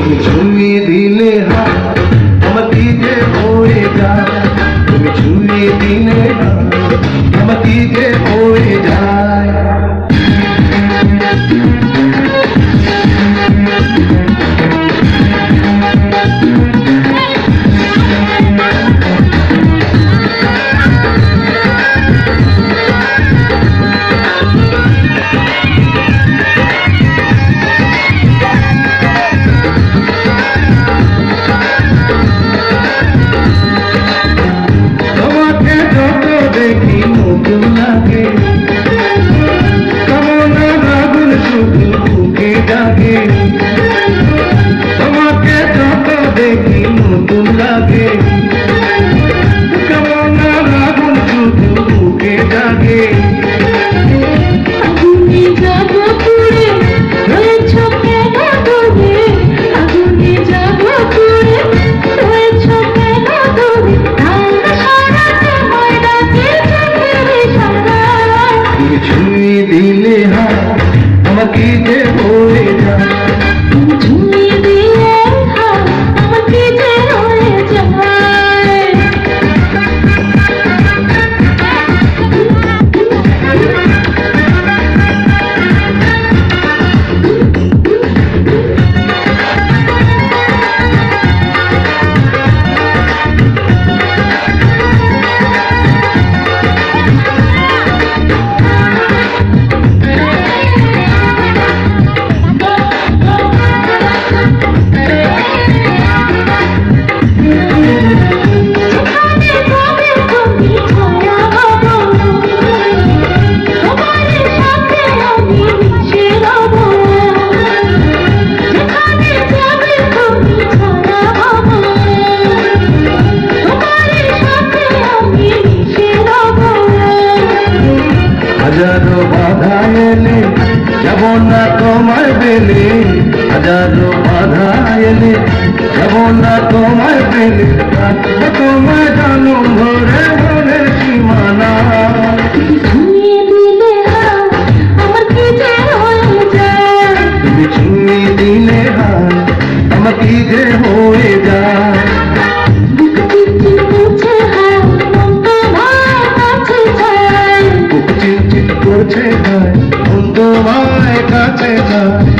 তুমি ছুঁয়ে দিলে হাত আমার কি যে হয়ে যায়, তুমি ছুঁয়ে দিলে হাত আমার কি যে হয়ে যায়। দেখি নতুন লাগে কেমন আগুন শুধু বুকে জাগে, তোমাকে যত দেখি নতুন লাগে কেমন আগুন শুধু বুকে জাগে। আগুনে যাব পুড়ে রয়েছ কেন দূরে, আগুনে যাব পুড়ে রয়েছ কেন দূরে, তুমি ছুঁয়ে দিলে হাত আমার কি যে হয়ে যায়, তুমি ছুঁয়ে দিলে হাত আমার কি যে হয়ে যায়। হাজারো বাধা এলে যাব না তোমার বেলে, হাজারো বাধা এলে যাব না তোমার বেলে, তোমার জানো ভরে ভরে সীমানা। ছুঁয়ে দিলে হাত আমার কি যে হয়ে যায়, তুমি ছুঁয়ে দিলে হাত আমার কি যে হয়ে যায়। বুক চিনচিন করছে হায় মন তোমার কাছে যায়, বুক চিনচিন করছে হায় মন তোমার কাছে যায়।